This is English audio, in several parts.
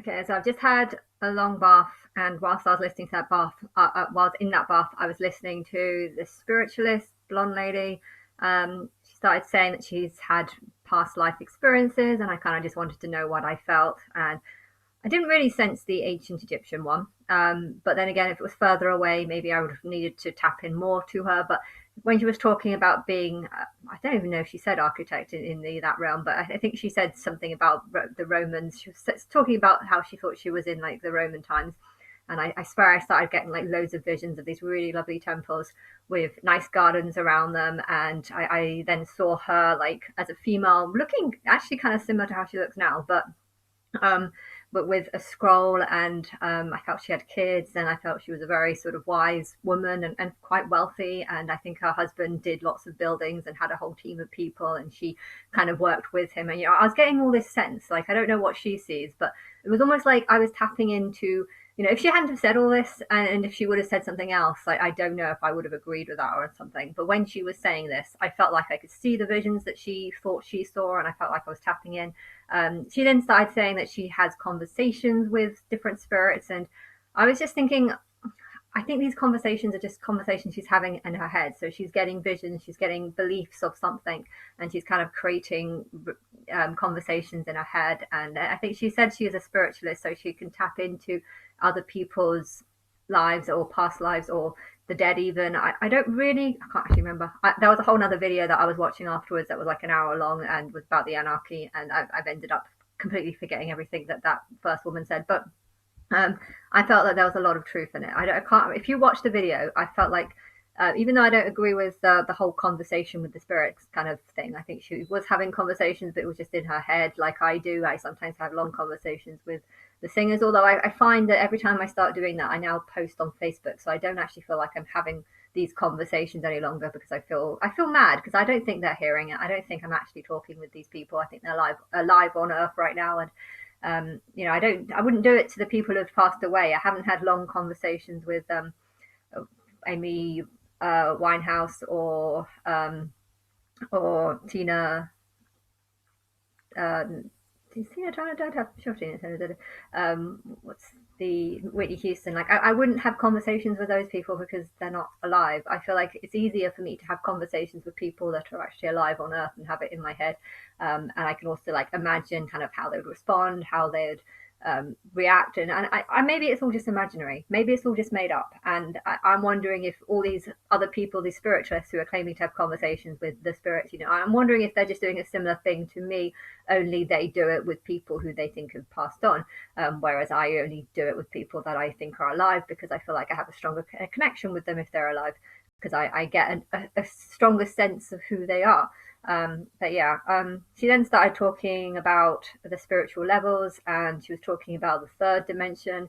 Okay, so I've just had a long bath, and whilst I was listening to that bath, whilst in that bath, I was listening to this spiritualist blonde lady. She started saying that she's had past life experiences, and I kind of just wanted to know what I felt. And I didn't really sense the ancient Egyptian one. But then again, if it was further away, maybe I would have needed to tap in more to her. But when she was talking about being, I don't even know if she said architect in that realm, but I think she said something about the Romans. She was talking about how she thought she was in like the Roman times. And I swear I started getting like loads of visions of these really lovely temples with nice gardens around them. And I then saw her like as a female looking actually kind of similar to how she looks now, um, but with a scroll. And I felt she had kids, and I felt she was a very sort of wise woman and quite wealthy. And I think her husband did lots of buildings and had a whole team of people, and she kind of worked with him. And I was getting all this sense, like I don't know what she sees, but it was almost like I was tapping into. If she hadn't have said all this, and if she would have said something else, I don't know if I would have agreed with that or something. But when she was saying this, I felt like I could see the visions that she thought she saw, and I felt like I was tapping in. She then started saying that she has conversations with different spirits, and I was just thinking, I think these conversations are just conversations she's having in her head. So she's getting visions, she's getting beliefs of something, and she's kind of creating conversations in her head. And I think she said she is a spiritualist, so she can tap into other people's lives or past lives or the dead even. I don't really, I can't actually remember. There was a whole other video that I was watching afterwards that was like an hour long and was about the anarchy, and I've ended up completely forgetting everything that first woman said. But um, I felt that there was a lot of truth in it. I can't. If you watch the video, I felt like, even though I don't agree with the whole conversation with the spirits kind of thing, I think she was having conversations, but it was just in her head, like I do. I sometimes have long conversations with the singers, although I find that every time I start doing that, I now post on Facebook, so I don't actually feel like I'm having these conversations any longer because I feel mad because I don't think they're hearing it. I don't think I'm actually talking with these people. I think they're alive on Earth right now, and I wouldn't do it to the people who've passed away. I haven't had long conversations with Amy Winehouse or Tina. Is Tina Turner dead? I'm sure Tina Turner did. What's the Whitney Houston? Like, I wouldn't have conversations with those people because they're not alive. I feel like it's easier for me to have conversations with people that are actually alive on Earth and have it in my head. And I can also like imagine kind of how they would respond, how they would react. And I maybe it's all just imaginary. Maybe it's all just made up. And I'm wondering if all these other people, these spiritualists who are claiming to have conversations with the spirits, I'm wondering if they're just doing a similar thing to me, only they do it with people who they think have passed on, whereas I only do it with people that I think are alive because I feel like I have a stronger connection with them if they're alive, because I get a stronger sense of who they are. But yeah, she then started talking about the spiritual levels, and she was talking about the third dimension.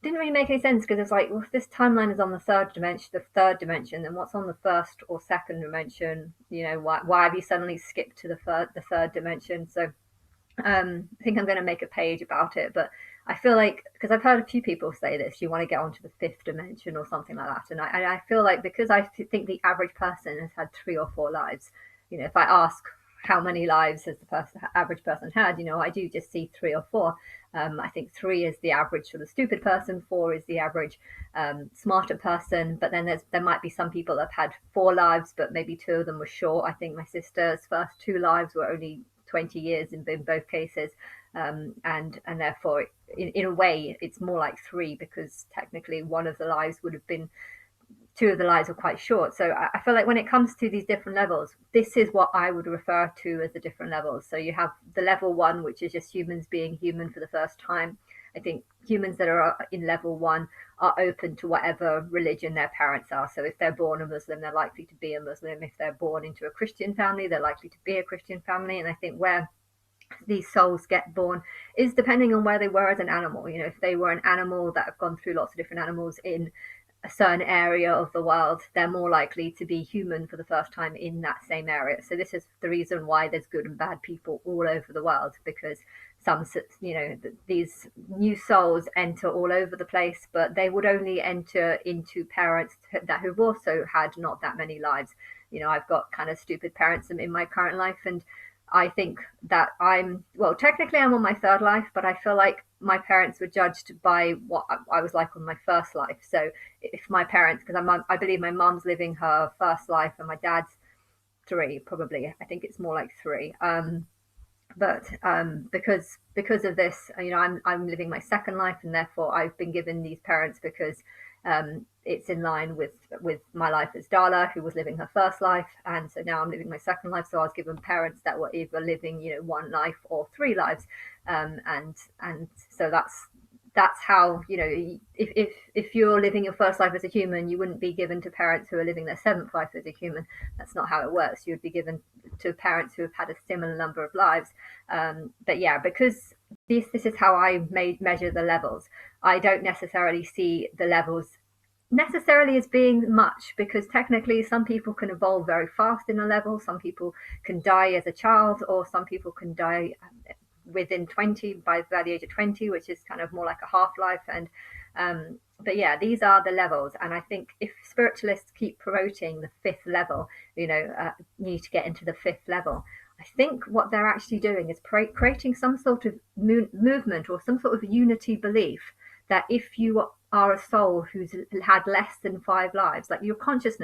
Didn't really make any sense because it's like, well, if this timeline is on the third dimension, then what's on the first or second dimension? Why have you suddenly skipped to the third dimension? So I think I'm going to make a page about it, but I feel like because I've heard a few people say this, you want to get onto the fifth dimension or something like that, and I feel like because I think the average person has had 3 or 4 lives. If I ask how many lives has average person had, I do just see 3 or 4. I think 3 is the average sort of stupid person, 4 is the average smarter person, but then there might be some people that have had 4 lives, but maybe 2 of them were short. I think my sister's first 2 lives were only 20 years in both cases, and therefore in a way it's more like 3 because technically one of the lives would have been 2 of the lives were quite short. So I feel like when it comes to these different levels, this is what I would refer to as the different levels. So you have the level 1, which is just humans being human for the first time. I think humans that are in level 1 are open to whatever religion their parents are. So if they're born a Muslim, they're likely to be a Muslim. If they're born into a Christian family, they're likely to be a Christian family. And I think where these souls get born is depending on where they were as an animal. If they were an animal that have gone through lots of different animals in a certain area of the world, they're more likely to be human for the first time in that same area. So this is the reason why there's good and bad people all over the world, because some, these new souls enter all over the place, but they would only enter into parents that who've also had not that many lives. I've got kind of stupid parents in my current life, and I think that technically I'm on my third life, but I feel like my parents were judged by what I was like on my first life. So if my parents, because I believe my mum's living her first life and my dad's three, probably. I think it's more like three. But because of this, I'm living my second life, and therefore I've been given these parents because it's in line with my life as Darla, who was living her first life, and so now I'm living my second life. So I was given parents that were either living, one life or three lives, and so that's how, if you're living your first life as a human, you wouldn't be given to parents who are living their seventh life as a human. That's not how it works. You would be given to parents who have had a similar number of lives. But yeah, because this is how I measure the levels. I don't necessarily see the levels necessarily as being much, because technically some people can evolve very fast in a level, some people can die as a child, or some people can die within 20 by the age of 20, which is kind of more like a half-life. And but yeah, these are the levels, and I think if spiritualists keep promoting the fifth level, you need to get into the fifth level. I think what they're actually doing is creating some sort of movement or some sort of unity belief that if you are a soul who's had less than five lives, like your conscious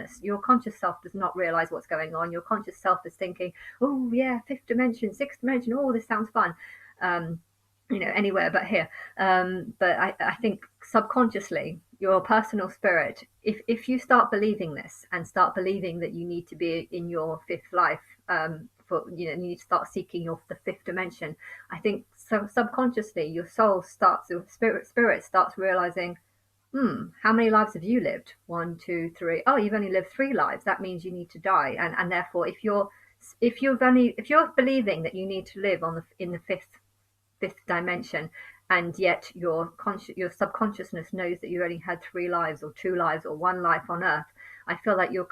self does not realize what's going on. Your conscious self is thinking, oh yeah, fifth dimension, sixth dimension, oh, this sounds fun. um, Anywhere but here. But I think subconsciously, your personal spirit, if you start believing this and start believing that you need to be in your fifth life, for you need to start seeking the fifth dimension. I think so subconsciously your soul starts, your spirit starts realizing, how many lives have you lived? One, two, three. Oh, you've only lived three lives. That means you need to die. And therefore, if you're believing that you need to live in the fifth dimension, and yet your subconsciousness knows that you only had three lives or two lives or one life on Earth, I feel like your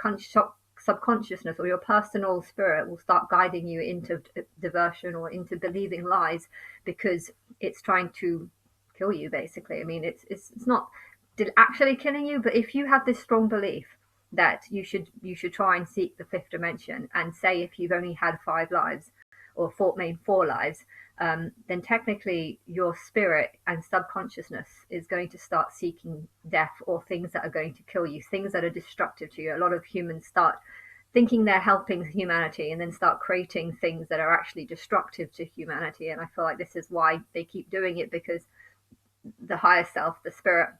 subconsciousness or your personal spirit will start guiding you into diversion or into believing lies, because it's trying to kill you, basically. I mean, it's not actually killing you, but if you have this strong belief that you should try and seek the fifth dimension, and say if you've only had five lives or four lives, then technically your spirit and subconsciousness is going to start seeking death or things that are going to kill you, things that are destructive to you. A lot of humans start thinking they're helping humanity and then start creating things that are actually destructive to humanity. And I feel like this is why they keep doing it, because the higher self, the spirit,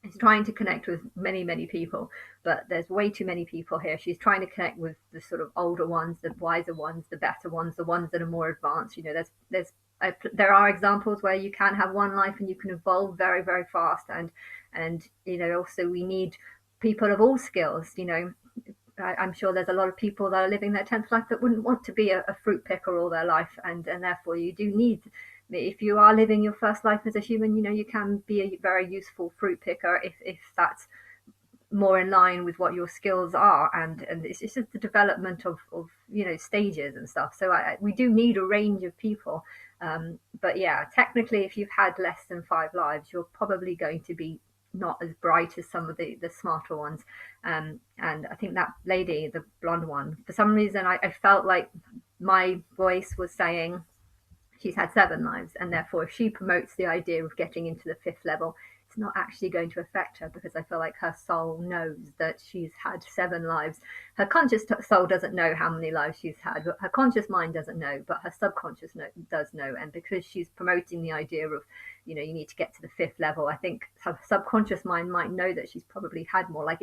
is trying to connect with many, many people, but there's way too many people here. She's trying to connect with the sort of older ones, the wiser ones, the better ones, the ones that are more advanced. There are examples where you can have one life and you can evolve very, very fast, and also we need people of all skills. I'm sure there's a lot of people that are living their 10th life that wouldn't want to be a fruit picker all their life, and therefore you do need, if you are living your first life as a human, you can be a very useful fruit picker if that's more in line with what your skills are. And it's just the development of stages and stuff. So we do need a range of people. But yeah, technically, if you've had less than five lives, you're probably going to be not as bright as some of the smarter ones. And I think that lady, the blonde one, for some reason I felt like my voice was saying she's had seven lives, and therefore if she promotes the idea of getting into the fifth level, it's not actually going to affect her, because I feel like her soul knows that she's had seven lives. Her conscious soul doesn't know how many lives she's had, but her conscious mind doesn't know, but her subconscious does know. And because she's promoting the idea of, you need to get to the fifth level, I think her subconscious mind might know that she's probably had more. Like,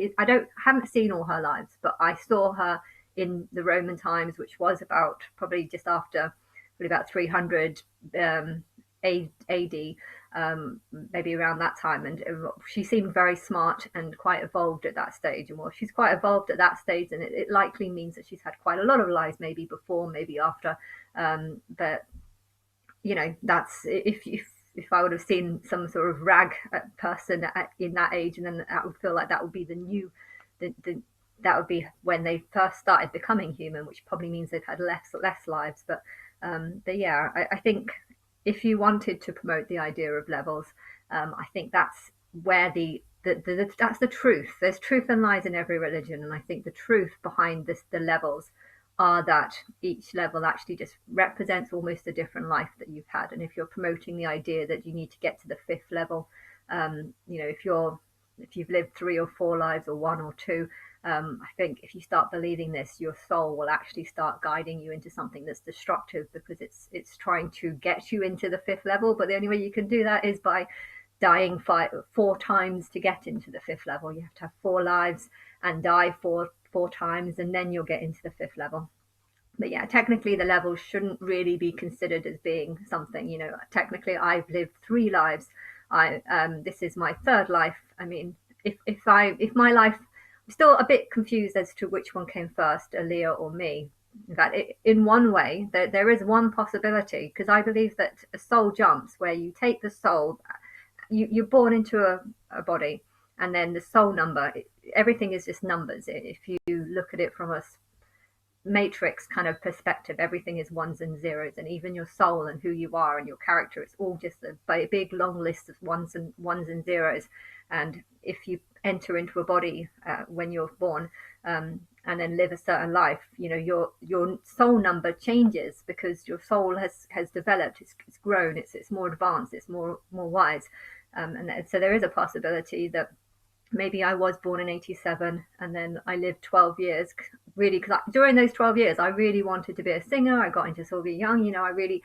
haven't seen all her lives, but I saw her in the Roman times, which was about probably just after, probably about 300 AD, maybe around that time. And she seemed very smart and quite evolved at that stage. And well, she's quite evolved at that stage, and it likely means that she's had quite a lot of lives, maybe before, maybe after. But that's if I would have seen some sort of rag person in that age, and then that would feel like that would be that would be when they first started becoming human, which probably means they've had less lives. But yeah, I think if you wanted to promote the idea of levels, I think that's where that's the truth. There's truth and lies in every religion, and I think the truth behind the levels are that each level actually just represents almost a different life that you've had. And if you're promoting the idea that you need to get to the fifth level, if you've lived 3 or 4 lives or one or two, I think if you start believing this, your soul will actually start guiding you into something that's destructive, because it's trying to get you into the fifth level. But the only way you can do that is by dying 4 times to get into the fifth level. You have to have 4 lives and die four times, and then you'll get into the fifth level. But yeah, technically the levels shouldn't really be considered as being something. Technically I've lived 3 lives. This is my third life. I mean, if my life, I'm still a bit confused as to which one came first, Aaliyah or me. In fact, in one way, there is one possibility, because I believe that a soul jumps, where you take the soul, you're born into a body, and then the soul number, everything is just numbers. If you look at it from a matrix kind of perspective, everything is ones and zeros, and even your soul and who you are and your character, it's all just a big long list of ones and zeros. And if you enter into a body when you're born, and then live a certain life, your soul number changes, because your soul has developed, it's grown, it's more advanced, it's more wise. And so there is a possibility that maybe I was born in 87 and then I lived 12 years, really, because during those 12 years I really wanted to be a singer. I got into Sylvia Young. I really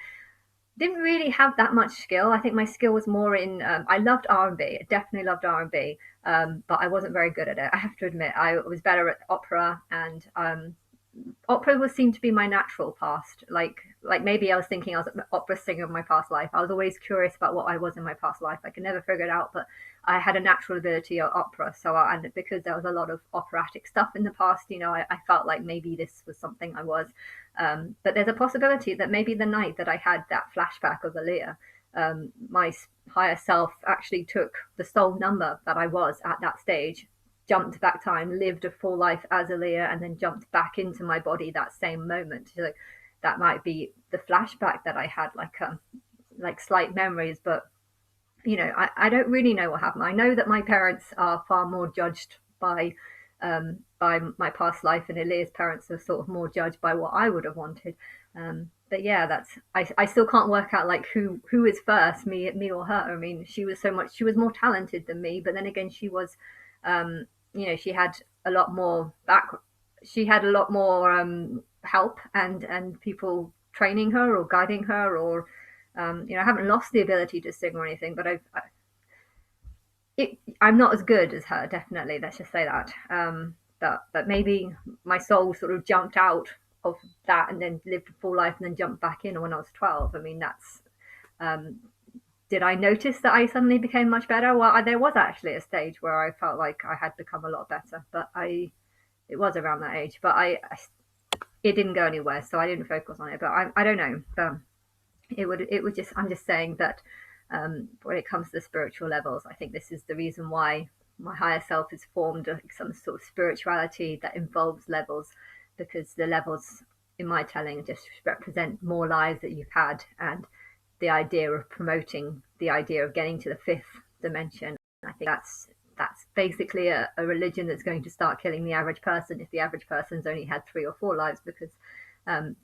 didn't really have that much skill. I think my skill was more in, I loved R&B. I definitely loved R&B, but I wasn't very good at it. I have to admit, I was better at opera, and opera was seemed to be my natural past. Like maybe I was thinking I was an opera singer in my past life. I was always curious about what I was in my past life. I could never figure it out, but I had a natural ability at opera. And because there was a lot of operatic stuff in the past, I felt like maybe this was something I was. But there's a possibility that maybe the night that I had that flashback of Aaliyah, my higher self actually took the soul number that I was at that stage, jumped back time, lived a full life as Aaliyah, and then jumped back into my body that same moment. So that might be the flashback that I had, like slight memories. But I don't really know what happened. I know that my parents are far more judged by my past life, and Aaliyah's parents are sort of more judged by what I would have wanted. But yeah, I still can't work out like who is first, me or her. I mean, she was more talented than me, but then again, she was, she had a lot more she had a lot more help and people training her or guiding her, or I haven't lost the ability to sing or anything, but I'm not as good as her, definitely. Let's just say that. But maybe my soul sort of jumped out of that and then lived a full life and then jumped back in when I was 12. I mean, that's. Did I notice that I suddenly became much better? Well, there was actually a stage where I felt like I had become a lot better, but it was around that age. But it didn't go anywhere, so I didn't focus on it. But I don't know. It would just. I'm just saying that when it comes to the spiritual levels, I think this is the reason why my higher self has formed some sort of spirituality that involves levels, because the levels in my telling just represent more lives that you've had, and the idea of promoting the idea of getting to the fifth dimension. I think that's basically a religion that's going to start killing the average person if the average person's only had 3 or 4 lives, because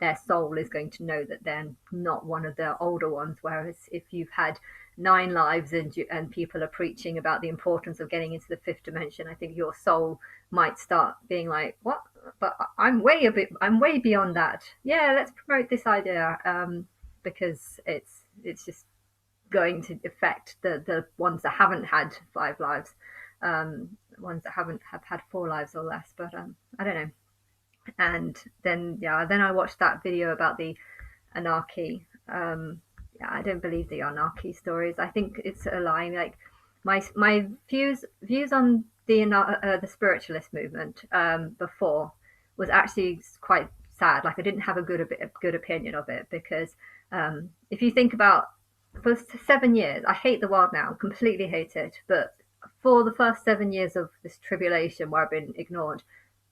their soul is going to know that they're not one of the older ones. Whereas if you've had 9 lives and people are preaching about the importance of getting into the fifth dimension, I think your soul might start being like, what? But I'm way beyond that. Yeah, let's promote this idea, because it's just going to affect the ones that haven't had 5 lives, ones that have had 4 lives or less. But I don't know. And then I watched that video about the anarchy. Yeah, I don't believe the anarchy stories. I think it's a lie. Like my views on the spiritualist movement before was actually quite sad. Like I didn't have a good opinion of it, because if you think about, for 7 years, I hate the world now, completely hate it. But for the first 7 years of this tribulation where I've been ignored,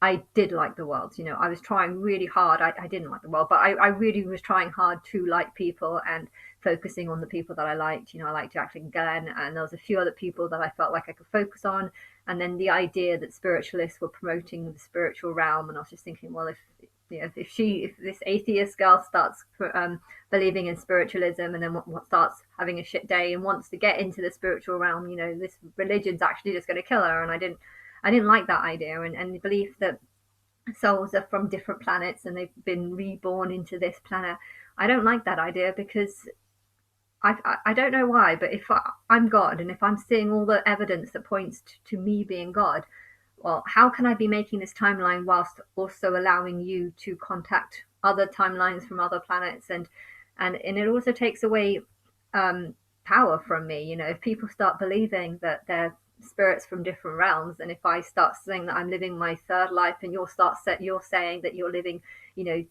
I did like the world. I was trying really hard. I didn't like the world, but I really was trying hard to like people and focusing on the people that I liked. I liked Jacqueline Glenn, and there was a few other people that I felt like I could focus on. And then the idea that spiritualists were promoting the spiritual realm, and I was just thinking, well, if this atheist girl starts believing in spiritualism, and then starts having a shit day and wants to get into the spiritual realm, this religion's actually just going to kill her. And I didn't like that idea, and the belief that souls are from different planets and they've been reborn into this planet. I don't like that idea because I don't know why, but if I'm God and if I'm seeing all the evidence that points to me being God, well, how can I be making this timeline whilst also allowing you to contact other timelines from other planets? And it also takes away um, power from me. If people start believing that they're spirits from different realms, and if I start saying that I'm living my third life, and you're saying that you're living, you know,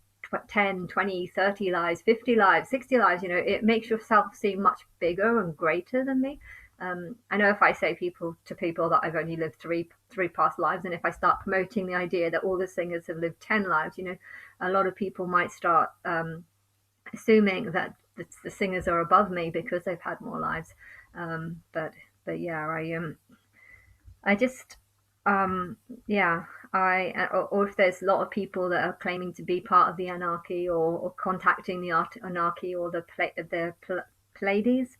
10, 20, 30 lives, 50 lives, 60 lives, it makes yourself seem much bigger and greater than me. I know if I say to people that I've only lived three past lives, and if I start promoting the idea that all the singers have lived 10 lives, a lot of people might start assuming that the singers are above me because they've had more lives. But yeah, I just yeah, or if there's a lot of people that are claiming to be part of the anarchy, or contacting the anarchy, or Pleiades.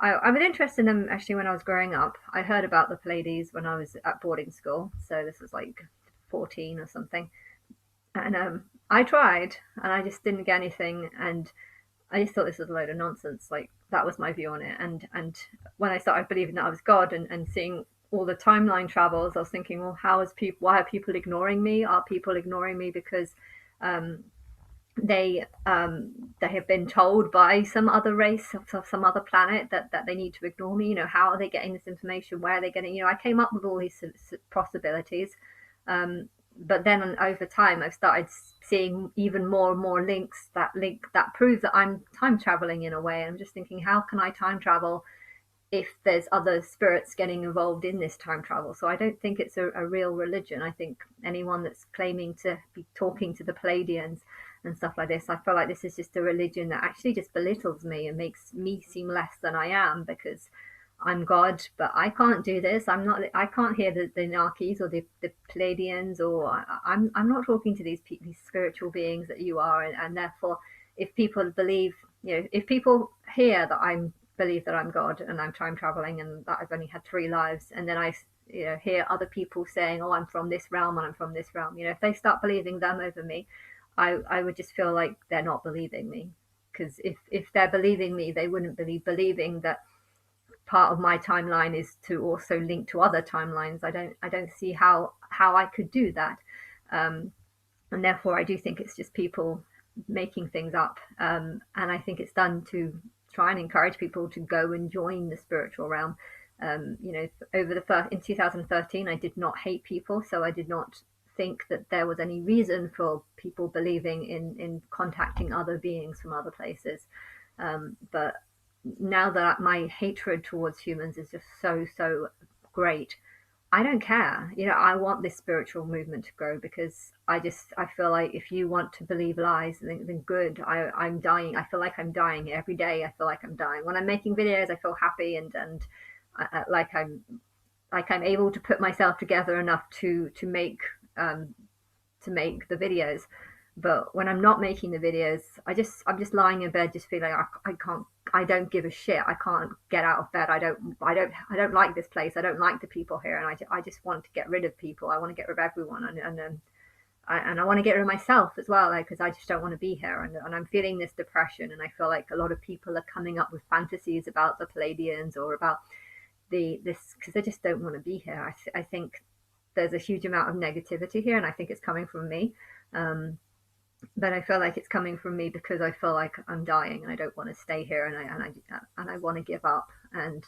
I was interested in them actually when I was growing up. I heard about the Pleiades when I was at boarding school, so this was like 14 or something. And I tried, and I just didn't get anything, and I just thought this was a load of nonsense. Like, that was my view on it. And when I started believing that I was God, and seeing all the timeline travels, I was thinking, well, why are people ignoring me? Are people ignoring me because um, they have been told by some other race of some other planet that they need to ignore me? How are they getting this information? Where are they getting? I came up with all these possibilities. But then over time, I've started seeing even more and more links that prove that I'm time traveling in a way. I'm just thinking, how can I time travel if there's other spirits getting involved in this time travel? So I don't think it's a real religion. I think anyone that's claiming to be talking to the Pleiadians and stuff like this, I feel like this is just a religion that actually just belittles me and makes me seem less than I am, because I'm God, but I can't do this. I can't hear the Narkis or the Pleiadians, or I'm not talking to these spiritual beings that you are. And therefore, if people believe, if people hear that I'm believe that I'm God and I'm time traveling and that I've only had 3 lives, and then I hear other people saying, oh, I'm from this realm and I'm from this realm, if they start believing them over me, I would just feel like they're not believing me. Because if they're believing me, they wouldn't believing that part of my timeline is to also link to other timelines. I don't see how I could do that. um, and therefore I do think it's just people making things up. And I think it's done to try and encourage people to go and join the spiritual realm. Over the first in 2013, I did not hate people, so I did not think that there was any reason for people believing in contacting other beings from other places. But now that my hatred towards humans is just so great, I don't care. I want this spiritual movement to grow, because I feel like if you want to believe lies, then good. I'm dying. I feel like I'm dying every day. I feel like I'm dying. When I'm making videos, I feel happy, and like I'm able to put myself together enough um, to make the videos. But when I'm not making the videos, I'm just lying in bed, just feeling I can't, I don't give a shit. I can't get out of bed. I don't like this place. I don't like the people here, and I just want to get rid of people. I want to get rid of everyone, and I want to get rid of myself as well, like, because I just don't want to be here, and I'm feeling this depression, and I feel like a lot of people are coming up with fantasies about the Pleiadians or about this, because they just don't want to be here. I think there's a huge amount of negativity here, and I think it's coming from me. Um, but I feel like it's coming from me because I feel like I'm dying and I don't want to stay here, and I want to give up, and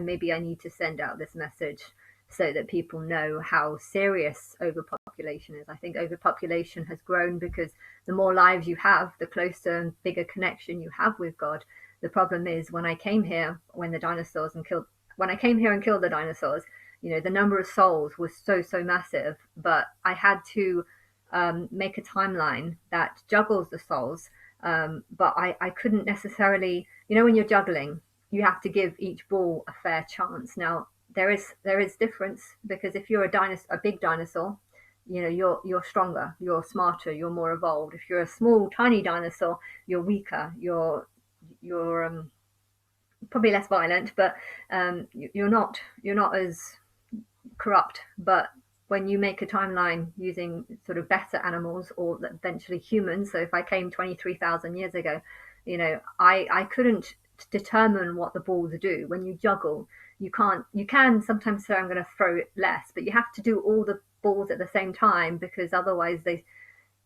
maybe I need to send out this message so that people know how serious overpopulation is. I think overpopulation has grown because the more lives you have, the closer and bigger connection you have with God. The problem is, when I came here, when I came here and killed the dinosaurs, the number of souls was so massive, but I had to make a timeline that juggles the souls. But I couldn't necessarily, when you're juggling, you have to give each ball a fair chance. Now there is difference, because if you're a big dinosaur, you're stronger, you're smarter, you're more evolved. If you're a small tiny dinosaur, you're weaker, you're probably less violent, but you're not as corrupt. But when you make a timeline using sort of better animals or eventually humans, so if I came 23,000 years ago, I couldn't determine what the balls do. When you juggle, you can sometimes say I'm going to throw it less, but you have to do all the balls at the same time, because otherwise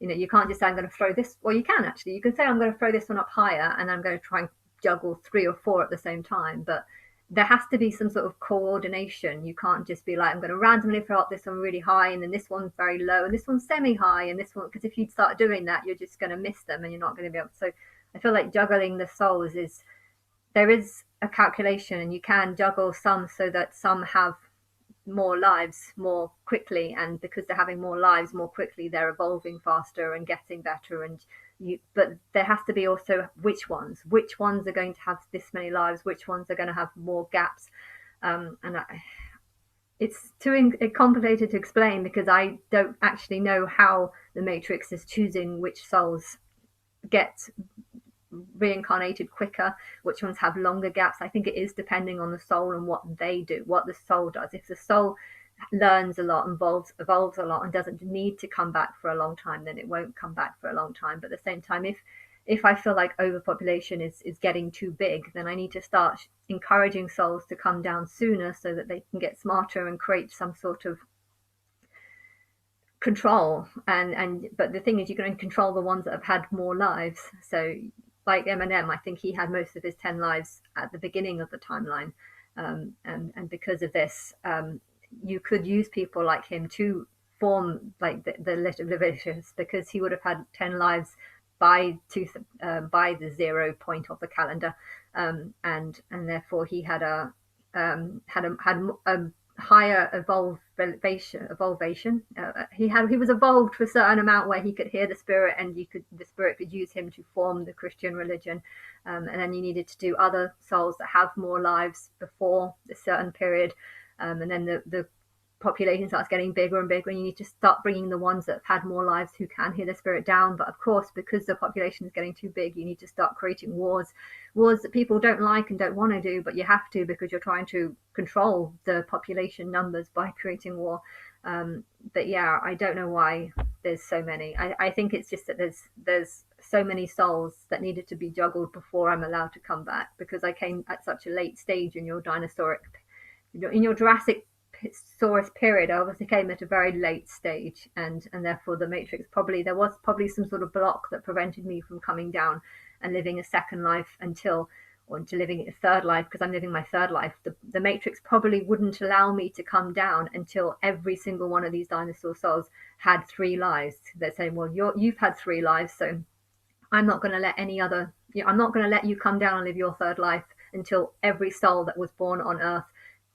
you can't just say I'm going to throw this. Well, you can actually. You can say I'm going to throw this one up higher, and I'm going to try and juggle three or four at the same time. But there has to be some sort of coordination. You can't just be like, I'm going to randomly throw up this one really high, and then this one's very low, and this one's semi high, and this one, because if you start doing that, you're just going to miss them, and you're not going to be able. So I feel like juggling the souls is, there is a calculation, and you can juggle some so that some have more lives more quickly, and because they're having more lives more quickly, they're evolving faster and getting better. And but there has to be also which ones are going to have this many lives, which ones are going to have more gaps. It's too complicated to explain, because I don't actually know how the Matrix is choosing which souls get reincarnated quicker, which ones have longer gaps. I think it is depending on the soul and what they do, what the soul does. If the soul learns a lot, evolves a lot, and doesn't need to come back for a long time, then it won't come back for a long time. But at the same time, if I feel like overpopulation is getting too big, then I need to start encouraging souls to come down sooner, so that they can get smarter and create some sort of control. And but the thing is, you're going to control the ones that have had more lives. So like Eminem, I think he had most of his 10 lives at the beginning of the timeline. And because of this, you could use people like him to form like the Leviticus, because he would have had 10 lives by the 0 point of the calendar. And therefore he had a higher evolvation. He was evolved for a certain amount where he could hear the spirit, and the spirit could use him to form the Christian religion. And then you needed to do other souls that have more lives before a certain period. And then the population starts getting bigger and bigger, and you need to start bringing the ones that have had more lives who can hear the spirit down. But of course, because the population is getting too big, you need to start creating wars that people don't like and don't want to do, but you have to, because you're trying to control the population numbers by creating war. But yeah, I don't know why there's so many. I think it's just that there's so many souls that needed to be juggled before I'm allowed to come back, because I came at such a late stage in your Jurassic Saurus period. I obviously came at a very late stage, and therefore the Matrix, there was probably some sort of block that prevented me from coming down and living a second life or to living a third life, because I'm living my third life. The Matrix probably wouldn't allow me to come down until every single one of these dinosaur souls had 3 lives. They're saying, well, you've had 3 lives, so I'm not going to let I'm not going to let you come down and live your third life until every soul that was born on Earth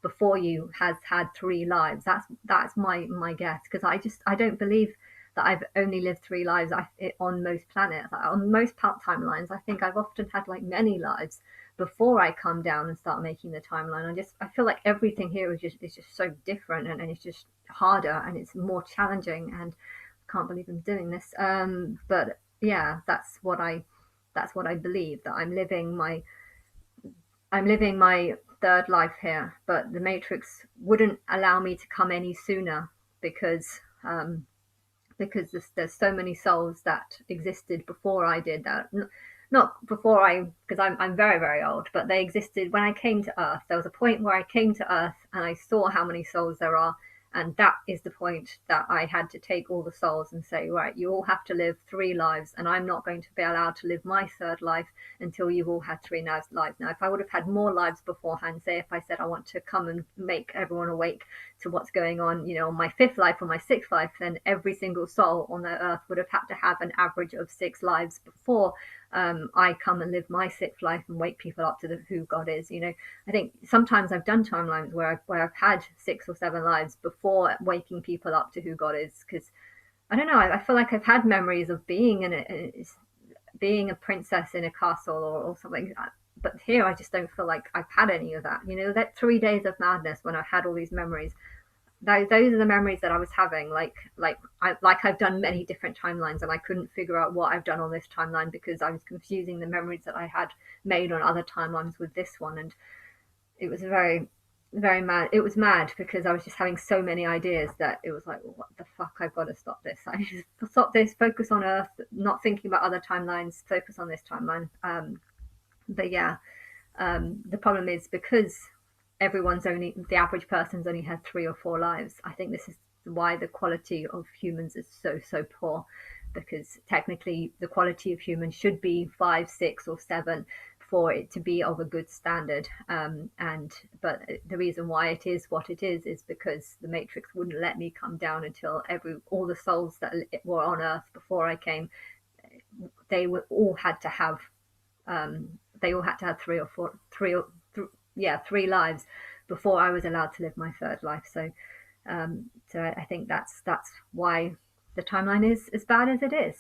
before you has had 3 lives. That's my guess, because I don't believe that I've only lived 3 lives on most planets. On most timelines, I think I've often had like many lives before I come down and start making the timeline. I feel like everything here is just so different, and it's just harder, and it's more challenging, and I can't believe I'm doing this. But yeah, that's what I believe, that I'm living my third life here. But the Matrix wouldn't allow me to come any sooner, because there's so many souls that existed before I did that. Not before because I'm very, very old, but they existed when I came to Earth. There was a point where I came to Earth and I saw how many souls there are, and that is the point that I had to take all the souls and say, right, you all have to live 3 lives, and I'm not going to be allowed to live my third life until you've all had 3 lives. Now, if I would have had more lives beforehand, say if I said I want to come and make everyone awake to what's going on, on my 5th life or my 6th life, then every single soul on the Earth would have had to have an average of 6 lives before I come and live my 6th life and wake people up to who God is. I think sometimes I've done timelines where I've had 6 or 7 lives before waking people up to who God is, because I don't know, I feel like I've had memories of being being a princess in a castle or something. But here I just don't feel like I've had any of that. That 3 days of madness when I had all these memories, those are the memories that I was having. Like I've done many different timelines, and I couldn't figure out what I've done on this timeline because I was confusing the memories that I had made on other timelines with this one, and it was very mad. It was mad because I was just having so many ideas that it was like, what the fuck? I've got to stop this. I need to stop this. Focus on Earth, not thinking about other timelines. Focus on this timeline. But yeah, the problem is because the average person's only had 3 or 4 lives. I think this is why the quality of humans is so poor, because technically the quality of humans should be 5, 6, or 7 for it to be of a good standard. And but the reason why it is what it is because the Matrix wouldn't let me come down until all the souls that were on Earth before I came, they were all had to have um, they all had to have 3 or 4, yeah, 3 lives before I was allowed to live my third life. So I think that's why the timeline is as bad as it is.